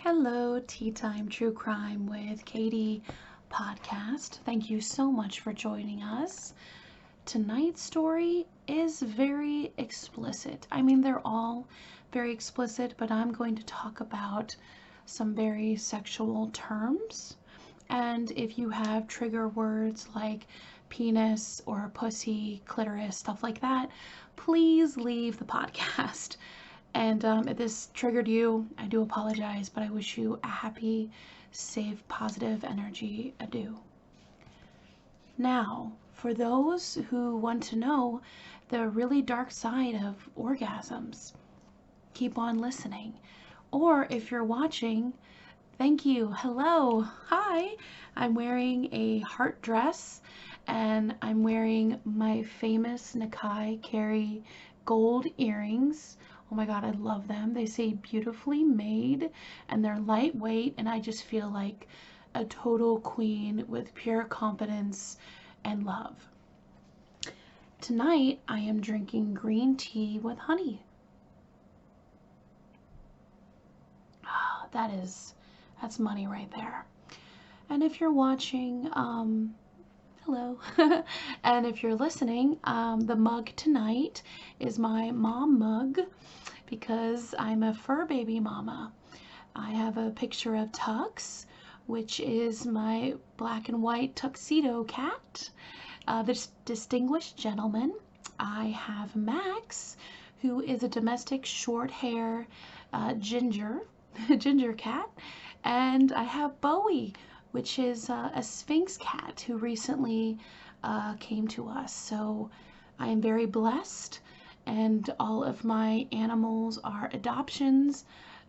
Hello, Tea Time True Crime with Katie podcast. Thank you so much for joining us. Tonight's story is very explicit. I mean, they're all very explicit, but I'm going to talk about some very sexual terms. And if you have trigger words like penis or pussy, clitoris, stuff like that, please leave the podcast. And if this triggered you, I do apologize, but I wish you a happy, safe, positive energy adieu. Now, for those who want to know the really dark side of orgasms, keep on listening. Or if you're watching, thank you. Hello. Hi. I'm wearing a heart dress and I'm wearing my famous Nicole Daedone gold earrings. Oh my God, I love them. They say beautifully made and they're lightweight, and I just feel like a total queen with pure confidence and love. Tonight, I am drinking green tea with honey. Ah, that's money right there. And if you're watching, hello. And if you're listening, the mug tonight is my mom mug because I'm a fur baby mama. I have a picture of Tux, which is my black and white tuxedo cat, this distinguished gentleman. I have Max, who is a domestic short hair ginger cat, and I have Bowie, which is a Sphinx cat who recently came to us. So I am very blessed, and all of my animals are adoptions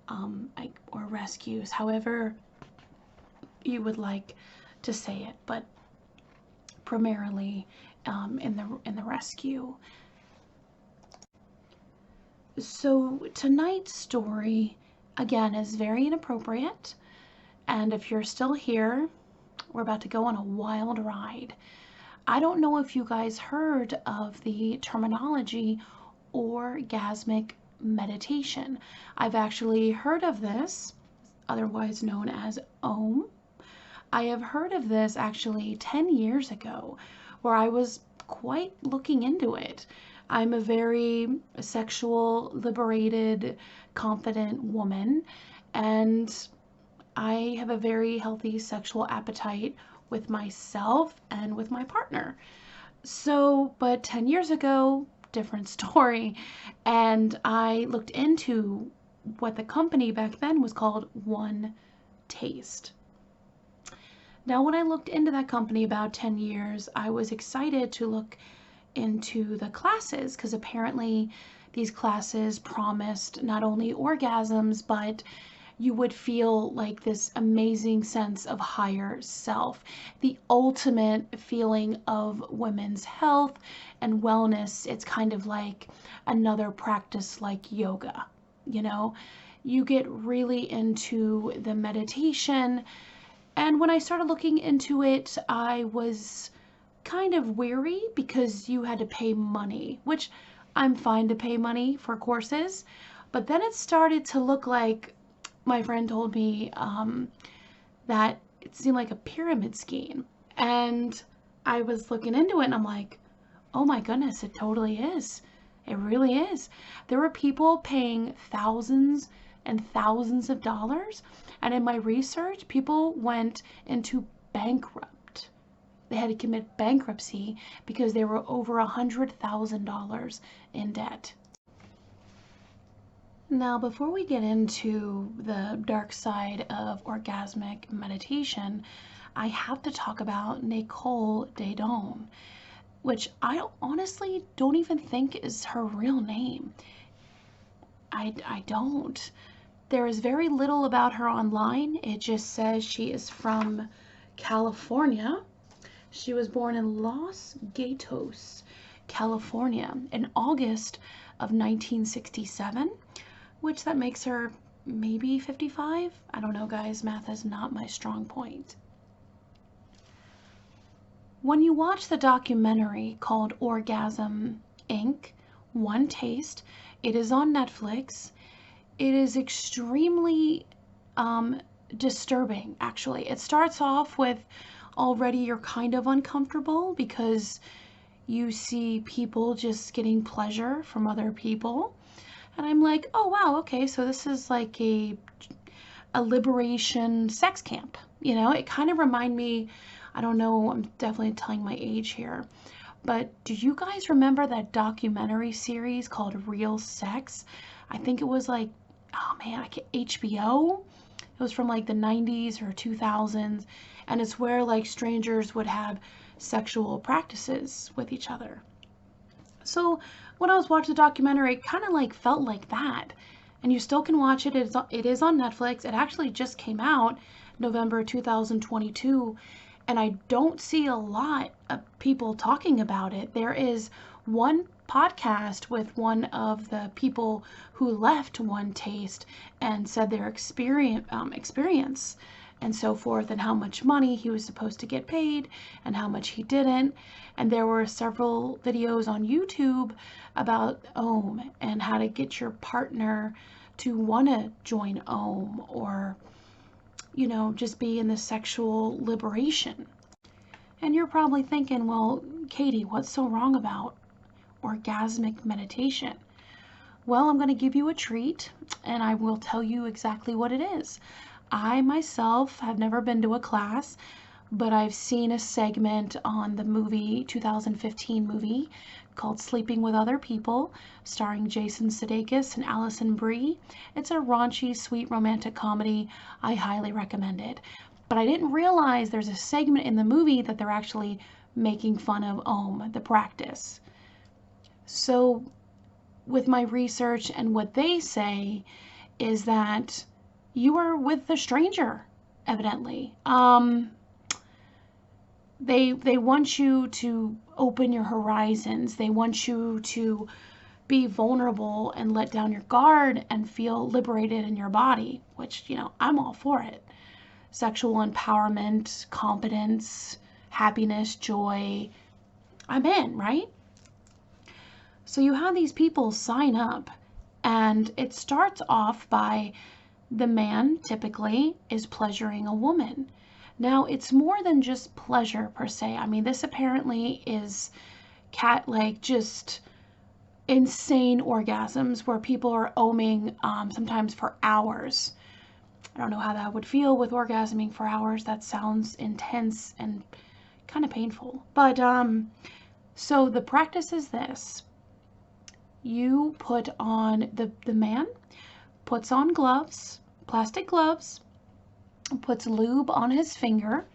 or rescues, however you would like to say it, but primarily in the rescue. So tonight's story, again, is very inappropriate. And if you're still here, we're about to go on a wild ride. I don't know if you guys heard of the terminology orgasmic meditation. I've actually heard of this, otherwise known as OM. I have heard of this actually 10 years ago, where I was quite looking into it. I'm a very sexual, liberated, confident woman, and I have a very healthy sexual appetite with myself and with my partner. So, but 10 years ago, different story. And I looked into what the company back then was called OneTaste. Now, when I looked into that company about 10 years, I was excited to look into the classes because apparently these classes promised not only orgasms, but you would feel like this amazing sense of higher self, the ultimate feeling of women's health and wellness. It's kind of like another practice like yoga, you know? You get really into the meditation. And when I started looking into it, I was kind of weary because you had to pay money, which I'm fine to pay money for courses. But then it started to look like, my friend told me that it seemed like a pyramid scheme. And I was looking into it and I'm like, oh my goodness, it totally is. It really is. There were people paying thousands and thousands of dollars. And in my research, people went into bankrupt. They had to commit bankruptcy because they were over $100,000 in debt. Now, before we get into the dark side of orgasmic meditation, I have to talk about Nicole Daedone, which I honestly don't even think is her real name. I don't. There is very little about her online. It just says she is from California. She was born in Los Gatos, California in August of 1967. Which that makes her maybe 55. I don't know, guys. Math is not my strong point. When you watch the documentary called Orgasm, Inc., OneTaste, it is on Netflix. It is extremely disturbing, actually. It starts off with already you're kind of uncomfortable because you see people just getting pleasure from other people. And I'm like, oh wow, okay, so this is like a liberation sex camp. You know, it kind of remind me, I don't know, I'm definitely telling my age here, but do you guys remember that documentary series called Real Sex? I think it was like, oh man, I can't, HBO. It was from like the 90s or 2000s, and it's where like strangers would have sexual practices with each other. So when I was watching the documentary, it kind of like felt like that. And you still can watch it. It is on Netflix. It actually just came out November 2022, and I don't see a lot of people talking about it. There is one podcast with one of the people who left OneTaste and said their experience and so forth, and how much money he was supposed to get paid and how much he didn't. And there were several videos on YouTube about OM and how to get your partner to want to join OM, or, you know, just be in the sexual liberation. And you're probably thinking, well, Katie, what's so wrong about orgasmic meditation? Well, I'm going to give you a treat, and I will tell you exactly what it is. I myself have never been to a class, but I've seen a segment on the movie, 2015 movie called Sleeping with Other People, starring Jason Sudeikis and Alison Brie. It's a raunchy, sweet romantic comedy. I highly recommend it. But I didn't realize there's a segment in the movie that they're actually making fun of OM, the practice. So with my research and what they say is that you are with a stranger, evidently. They want you to open your horizons. They want you to be vulnerable and let down your guard and feel liberated in your body, which, you know, I'm all for it. Sexual empowerment, confidence, happiness, joy, I'm in, right? So you have these people sign up, and it starts off by the man typically is pleasuring a woman. Now, it's more than just pleasure per se. I mean, this apparently is just insane orgasms where people are oming sometimes for hours. I don't know how that would feel with orgasming for hours. That sounds intense and kind of painful. But so the practice is this. You put on, the man puts on gloves, plastic gloves, puts lube on his finger.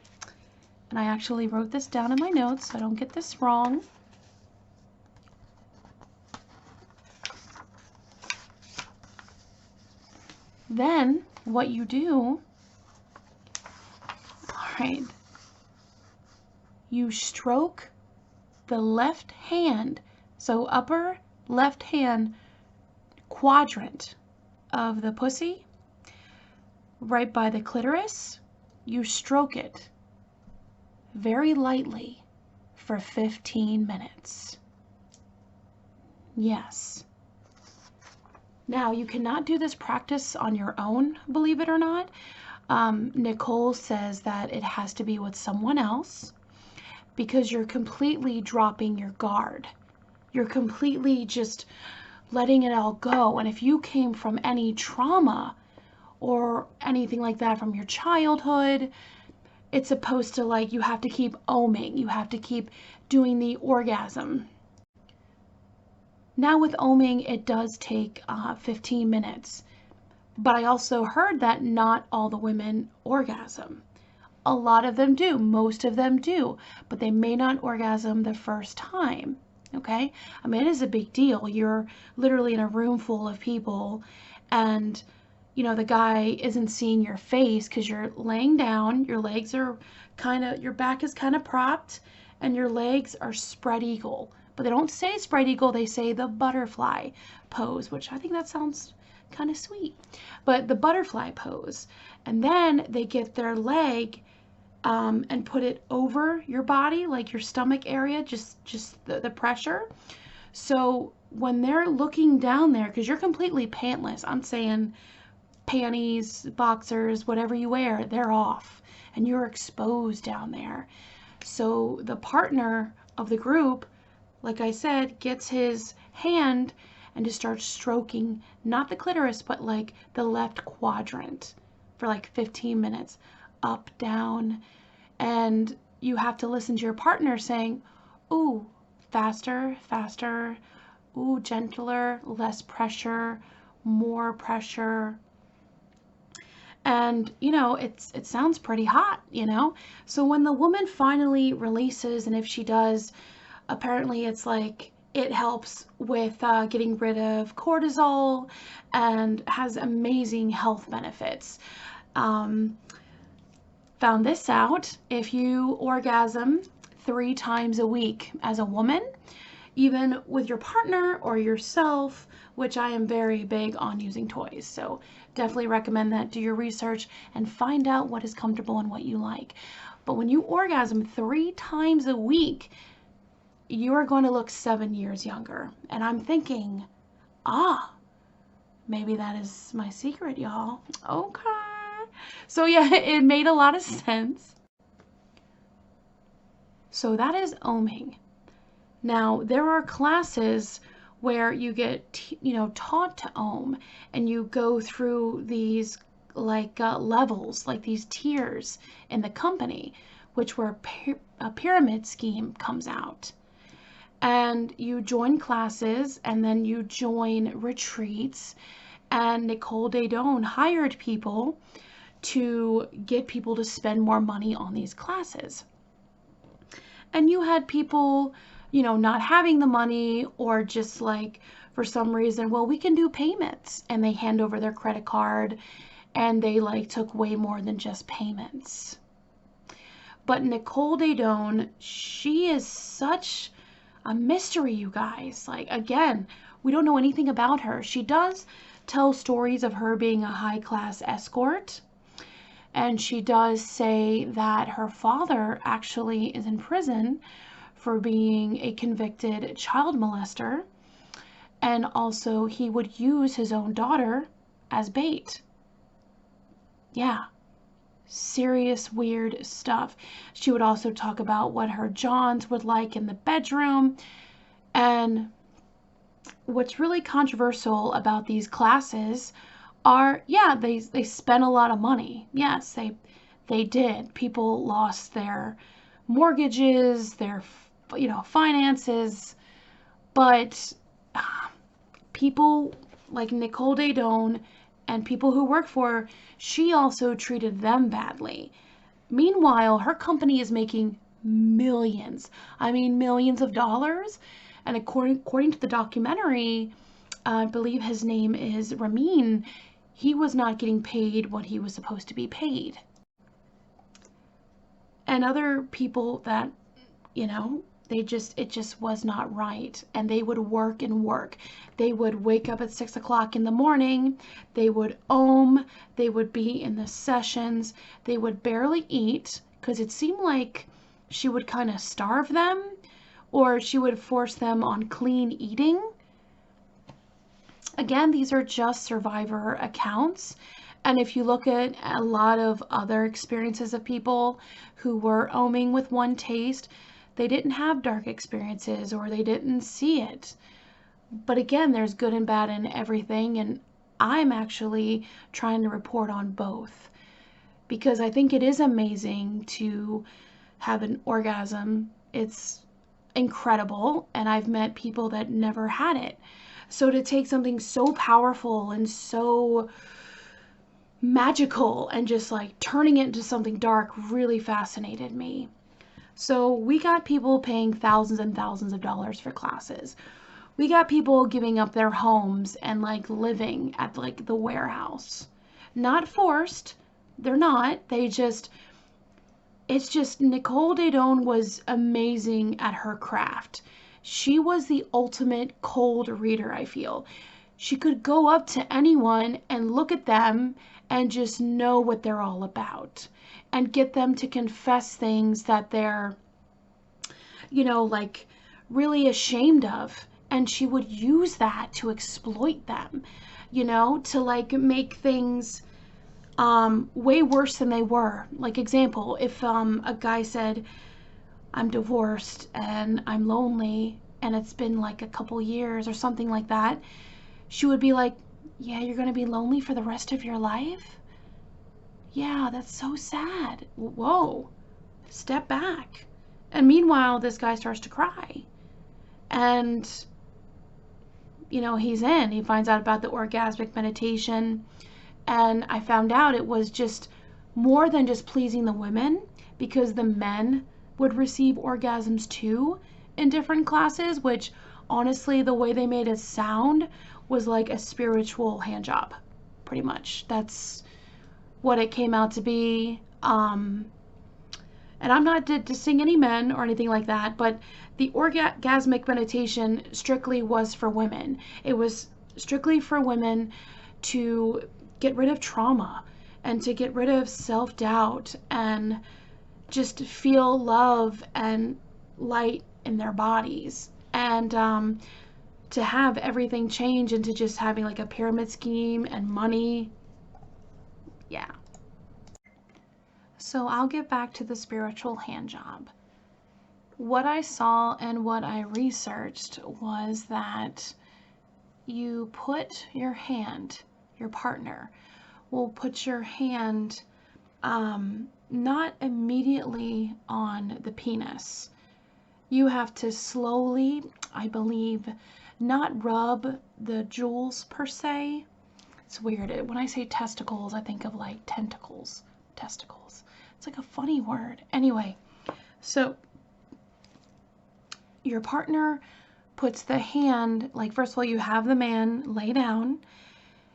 And I actually wrote this down in my notes so I don't get this wrong. Then what you do, all right, you stroke the left hand, so upper left hand quadrant of the pussy, right by the clitoris. You stroke it very lightly for 15 minutes. Yes. Now, you cannot do this practice on your own, believe it or not. Nicole says that it has to be with someone else because you're completely dropping your guard. You're completely just letting it all go. And if you came from any trauma or anything like that from your childhood, it's supposed to, like, you have to keep oming. You have to keep doing the orgasm. Now with oming, it does take 15 minutes. But I also heard that not all the women orgasm. A lot of them do. Most of them do. But they may not orgasm the first time. Okay? I mean, it is a big deal. You're literally in a room full of people, and, you know, the guy isn't seeing your face because you're laying down. Your legs are your back is kind of propped, and your legs are spread eagle. But they don't say spread eagle, they say the butterfly pose, which I think that sounds kind of sweet. But the butterfly pose. And then they get their leg and put it over your body, like your stomach area, just the pressure. So when they're looking down there, because you're completely pantless, I'm saying panties, boxers, whatever you wear, they're off and you're exposed down there. So the partner of the group, like I said, gets his hand and just starts stroking, not the clitoris, but like the left quadrant for like 15 minutes, up, down. And you have to listen to your partner saying, ooh, faster, faster, ooh, gentler, less pressure, more pressure. And, you know, it sounds pretty hot, you know? So when the woman finally releases, and if she does, apparently it's like it helps with getting rid of cortisol and has amazing health benefits. Found this out. If you orgasm 3 times a week as a woman, even with your partner or yourself, which I am very big on using toys. So definitely recommend that. Do your research and find out what is comfortable and what you like. But when you orgasm 3 times a week, you are going to look 7 years younger. And I'm thinking, maybe that is my secret, y'all. Okay. So yeah, it made a lot of sense. So that is oming. Now, there are classes where you get, taught to ohm, and you go through these levels, like these tiers in the company, which where a pyramid scheme comes out. And you join classes, and then you join retreats, and Nicole Daedone hired people to get people to spend more money on these classes. And you had people, not having the money, or just like for some reason, well, we can do payments, and they hand over their credit card and they took way more than just payments. But Nicole Daedone, she is such a mystery, you guys. Again, we don't know anything about her. She does tell stories of her being a high-class escort, and she does say that her father actually is in prison for being a convicted child molester, and also he would use his own daughter as bait. Yeah, serious weird stuff. She would also talk about what her Johns would like in the bedroom. And what's really controversial about these classes are, yeah, they spent a lot of money. Yes, they did. People lost their mortgages, their finances, but people like Nicole Daedone and people who work for her, she also treated them badly. Meanwhile, her company is making millions. I mean, millions of dollars. And according to the documentary, I believe his name is Ramin, he was not getting paid what he was supposed to be paid. And other people that, it just was not right. And they would work and work. They would wake up at 6 o'clock in the morning. They would ohm. They would be in the sessions. They would barely eat, because it seemed like she would kind of starve them, or she would force them on clean eating. Again, these are just survivor accounts. And if you look at a lot of other experiences of people who were ohming with OneTaste, they didn't have dark experiences, or they didn't see it. But again, there's good and bad in everything, and I'm actually trying to report on both, because I think it is amazing to have an orgasm. It's incredible, and I've met people that never had it. So to take something so powerful and so magical and just turning it into something dark really fascinated me. So we got people paying thousands and thousands of dollars for classes. We got people giving up their homes and living at the warehouse. Not forced. They're not. It's just Nicole Daedone was amazing at her craft. She was the ultimate cold reader, I feel. She could go up to anyone and look at them and just know what they're all about, and get them to confess things that they're, really ashamed of. And she would use that to exploit them. to like make things way worse than they were. Like example, if a guy said, I'm divorced and I'm lonely and it's been like a couple years or something like that, she would be like, yeah, you're going to be lonely for the rest of your life? Yeah, that's so sad. Whoa, step back. And meanwhile, this guy starts to cry. And, he finds out about the orgasmic meditation. And I found out it was just more than just pleasing the women, because the men would receive orgasms too in different classes, which honestly, the way they made it sound was like a spiritual hand job, pretty much. That's what it came out to be. And I'm not dissing any men or anything like that, but the orgasmic meditation strictly was for women. It was strictly for women to get rid of trauma and to get rid of self-doubt and just feel love and light in their bodies, and to have everything change into just having like a pyramid scheme and money. Yeah. So I'll get back to the spiritual hand job. What I saw and what I researched was that you put your hand, your partner will put your hand not immediately on the penis. You have to slowly, I believe, not rub the jewels per se. It's weird. When I say testicles, I think of like tentacles. Testicles. It's like a funny word. Anyway, so your partner puts the hand, like first of all, you have the man lay down,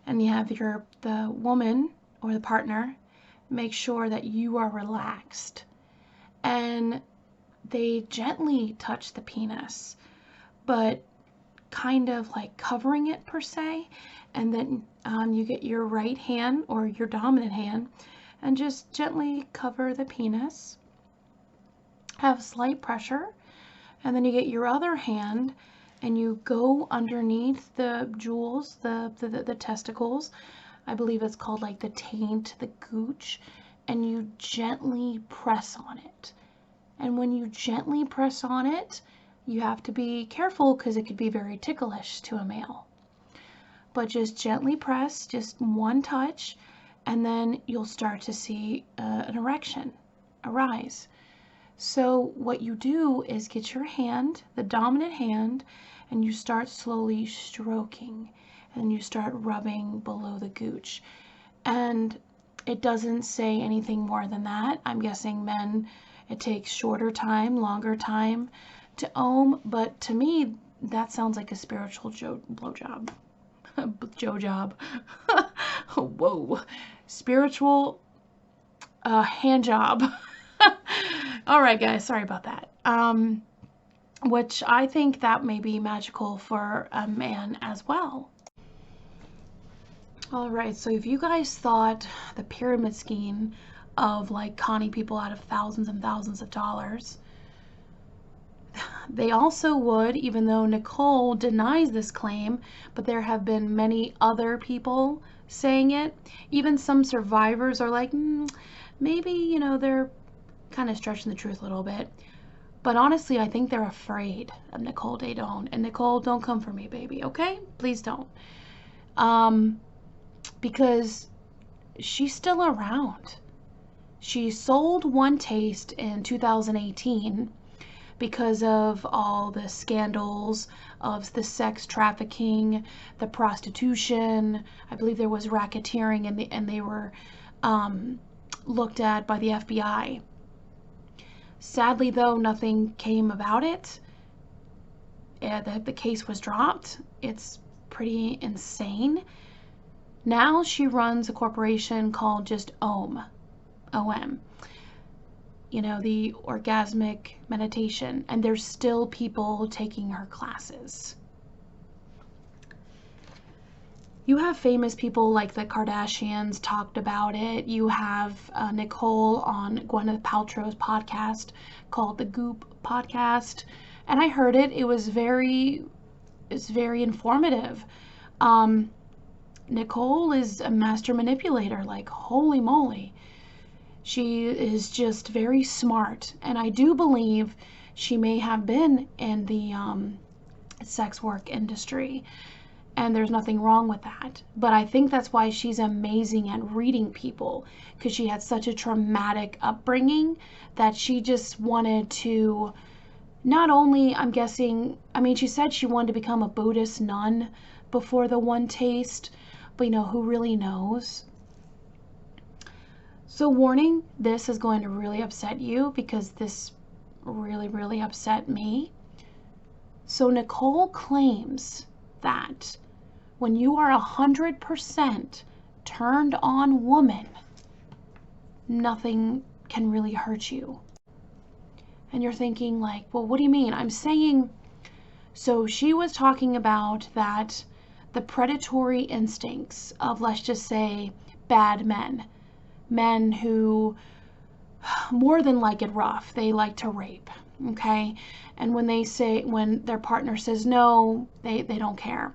and you have the woman or the partner make sure that you are relaxed, and they gently touch the penis, but kind of like covering it per se, and then you get your right hand or your dominant hand and just gently cover the penis, have slight pressure, and then you get your other hand and you go underneath the jewels, the testicles. I believe it's called like the taint, the gooch, and you gently press on it. And when you gently press on it, you have to be careful because it could be very ticklish to a male. But just gently press, just one touch, and then you'll start to see an erection arise. So what you do is get your hand, the dominant hand, and you start slowly stroking, and you start rubbing below the gooch. And it doesn't say anything more than that. I'm guessing men, it takes shorter time, longer time to ohm, but to me, that sounds like a spiritual blowjob. Jojob. Whoa. Spiritual hand job. All right, guys, sorry about that. Which I think that may be magical for a man as well. All right, so if you guys thought the pyramid scheme of like conning people out of thousands and thousands of dollars, they also would, even though Nicole denies this claim, but there have been many other people saying it. Even some survivors are like, maybe, they're kind of stretching the truth a little bit. But honestly, I think they're afraid of Nicole Daedone. And Nicole, don't come for me, baby, okay? Please don't. Because she's still around. She sold OneTaste in 2018 because of all the scandals of the sex trafficking, the prostitution. I believe there was racketeering, and they were looked at by the FBI. Sadly, though, nothing came about it. The case was dropped. It's pretty insane. Now she runs a corporation called just OM. OM. The orgasmic meditation, and there's still people taking her classes. You have famous people like the Kardashians talked about it. You have Nicole on Gwyneth Paltrow's podcast called the Goop Podcast, and I heard it. It's very informative. Nicole is a master manipulator, like holy moly. She is just very smart, and I do believe she may have been in the sex work industry, and there's nothing wrong with that. But I think that's why she's amazing at reading people, because she had such a traumatic upbringing that she just wanted to, not only, I'm guessing, I mean, she said she wanted to become a Buddhist nun before the OneTaste, but who really knows? So warning, this is going to really upset you because this really, really upset me. So Nicole claims that when you are 100% turned on woman, nothing can really hurt you. And you're thinking like, well, what do you mean? I'm saying, so she was talking about that the predatory instincts of, let's just say, bad men who more than like it rough, they like to rape, okay? And when their partner says no, they don't care.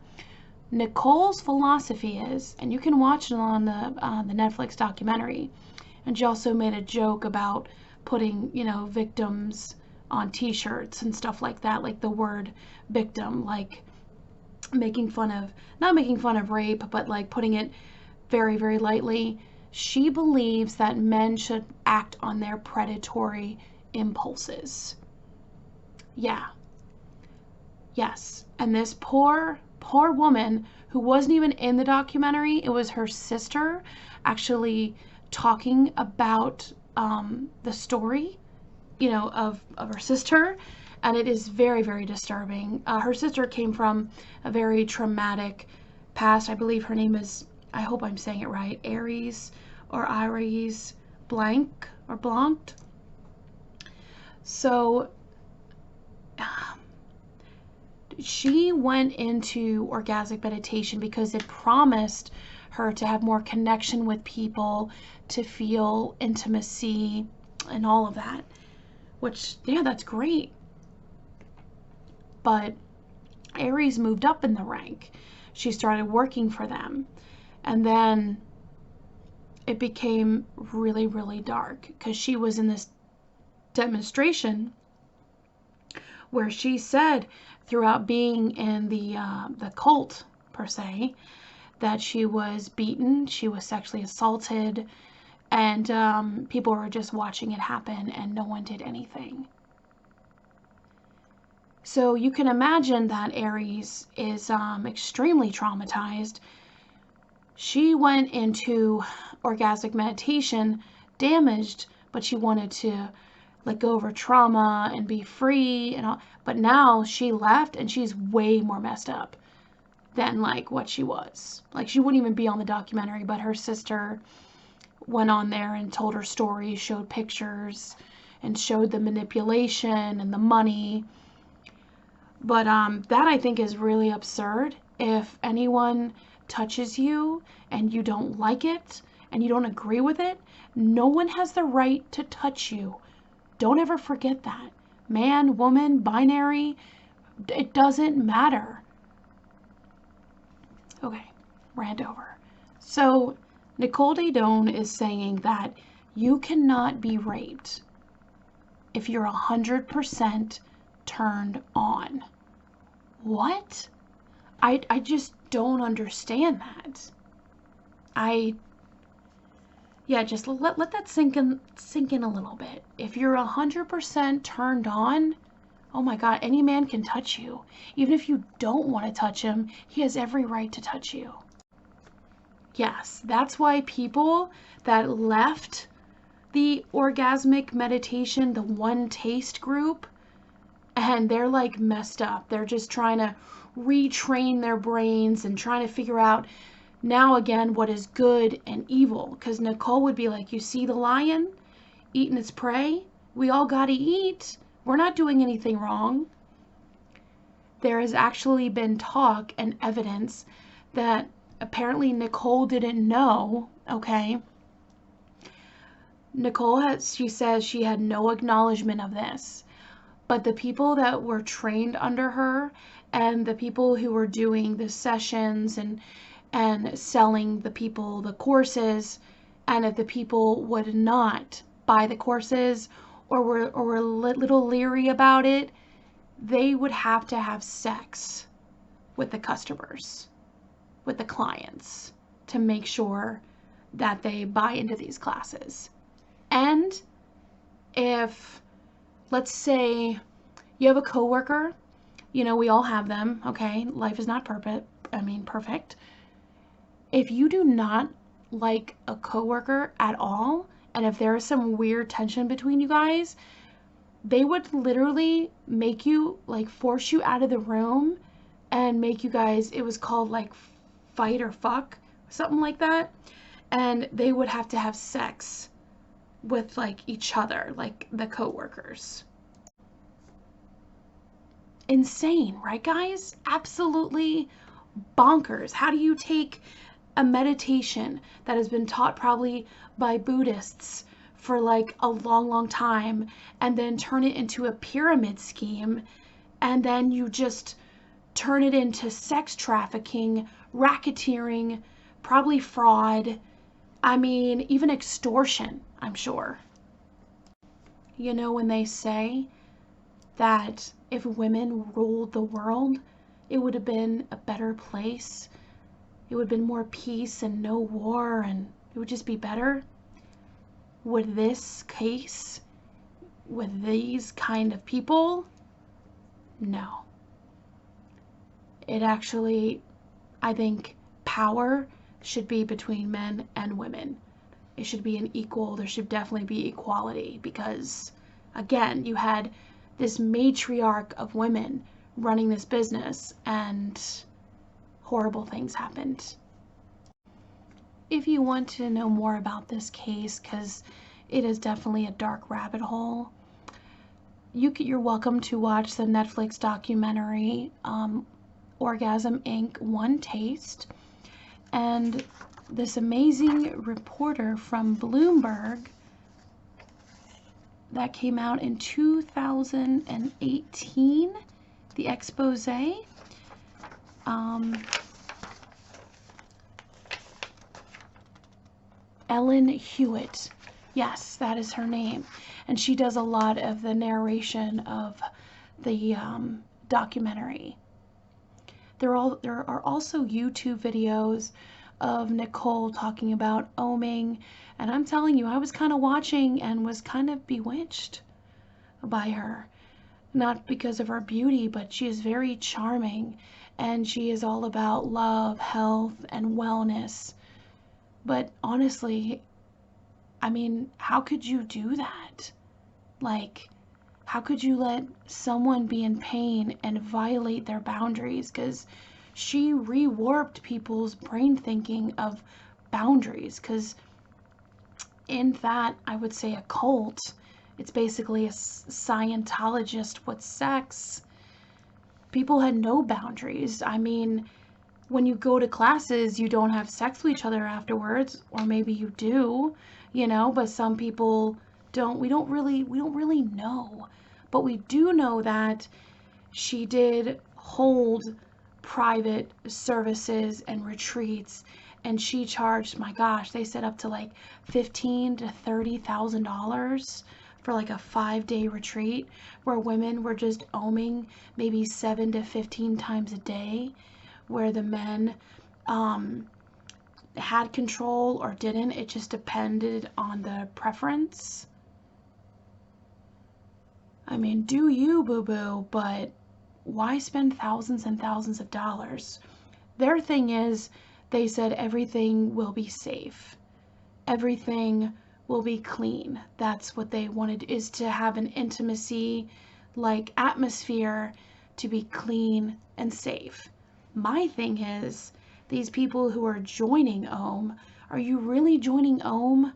Nicole's philosophy is, and you can watch it on the Netflix documentary, and she also made a joke about putting, victims on t-shirts and stuff like that, like the word victim, like not making fun of rape, but like putting it very, very lightly. She believes that men should act on their predatory impulses. Yeah. Yes. And this poor woman who wasn't even in the documentary, it was her sister actually talking about the story, of her sister. And it is very, very disturbing. Her sister came from a very traumatic past. I believe her name is, I hope I'm saying it right, Aries Blanc or Blanc. So she went into orgasmic meditation because it promised her to have more connection with people, to feel intimacy and all of that, which, yeah, that's great. But Aries moved up in the rank. She started working for them. And then it became really, really dark because she was in this demonstration where she said throughout being in the cult, per se, that she was beaten, she was sexually assaulted, and people were just watching it happen and no one did anything. So you can imagine that Aries is extremely traumatized. She went into orgasmic meditation damaged, but she wanted to let go of her trauma and be free and all. But now she left and she's way more messed up than like what she was. Like, she wouldn't even be on the documentary, but her sister went on there and told her story, showed pictures, and showed the manipulation and the money. But that I think is really absurd. If anyone touches you and you don't like it and you don't agree with it, no one has the right to touch you. Don't ever forget that. Man, woman, binary, it doesn't matter. Okay, rant over. So Nicole Daedone is saying that you cannot be raped if you're 100% turned on. What? I just don't understand that. Just let that sink in a little bit. If you're 100% turned on, oh my God, any man can touch you. Even if you don't want to touch him, he has every right to touch you. Yes, that's why people that left the orgasmic meditation, the OneTaste group, and they're like messed up. They're just trying to retrain their brains and trying to figure out now again what is good and evil. Because Nicole would be like, you see the lion eating its prey? We all got to eat. We're not doing anything wrong. There has actually been talk and evidence that apparently Nicole didn't know, okay? She says she had no acknowledgement of this. But the people that were trained under her and the people who were doing the sessions and and selling the people the courses. And if the people would not buy the courses or were a little leery about it, they would have to have sex with the customers, with the clients, to make sure that they buy into these classes. And if, let's say, you have a coworker, you know, we all have them, okay? Life is not perfect. If you do not like a coworker at all, and if there is some weird tension between you guys, they would literally make you, like, force you out of the room and make you guys, it was called like fight or fuck, something like that. And they would have to have sex with like each other, like the coworkers. Insane, right, guys? Absolutely bonkers. How do you take a meditation that has been taught probably by Buddhists for like a long time and then turn it into a pyramid scheme, and then you just turn it into sex trafficking, racketeering, probably fraud, I mean, even extortion, I'm sure. You know, when they say that if women ruled the world, it would have been a better place. It would have been more peace and no war, and it would just be better. With this case, with these kind of people, no. It actually, I think power should be between men and women. It should be an equal, there should definitely be equality, because again, you had this matriarch of women running this business and horrible things happened. If you want to know more about this case, because it is definitely a dark rabbit hole, you're welcome to watch the Netflix documentary Orgasm Inc. OneTaste. And this amazing reporter from Bloomberg that came out in 2018, the expose. Ellen Hewitt. Yes, that is her name. And she does a lot of the narration of the documentary. There are also YouTube videos of Nicole talking about oming, and I'm telling you, I was kind of watching and was kind of bewitched by her. Not because of her beauty, but she is very charming, and she is all about love, health, and wellness. But honestly, I mean, how could you do that? Like, how could you let someone be in pain and violate their boundaries? Because she rewarped people's brain thinking of boundaries. Because in that, I would say a cult, it's basically a Scientologist with sex. People had no boundaries. I mean, when you go to classes, you don't have sex with each other afterwards, or maybe you do, you know, but some people don't. We don't really know. But we do know that she did hold private services and retreats, and she charged, my gosh, they said up to like $15,000 to $30,000 for like a 5-day retreat where women were just oming maybe 7 to 15 times a day, where the men had control or didn't. It just depended on the preference. I mean, do you, boo-boo, but why spend thousands and thousands of dollars? Their thing is, they said everything will be safe. Everything will be clean. That's what they wanted, is to have an intimacy, like atmosphere, to be clean and safe. My thing is, these people who are joining OM, are you really joining OM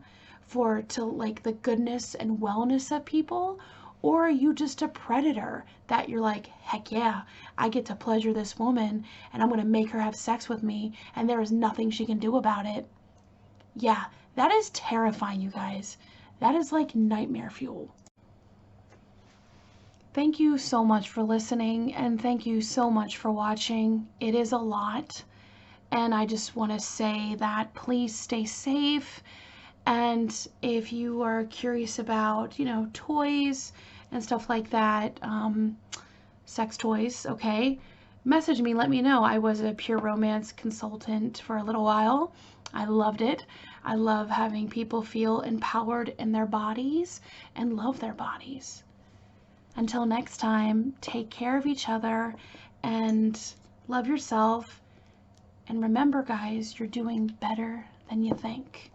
to like the goodness and wellness of people? Or are you just a predator that you're like, heck yeah, I get to pleasure this woman and I'm going to make her have sex with me and there is nothing she can do about it? Yeah, that is terrifying, you guys. That is like nightmare fuel. Thank you so much for listening, and thank you so much for watching. It is a lot, And I just want to say that please stay safe. And if you are curious about, you know, toys and stuff like that, sex toys, okay, message me, let me know. I was a pure romance consultant for a little while. I loved it. I love having people feel empowered in their bodies and love their bodies. Until next time, take care of each other and love yourself. And remember, guys, you're doing better than you think.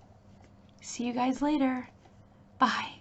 See you guys later. Bye.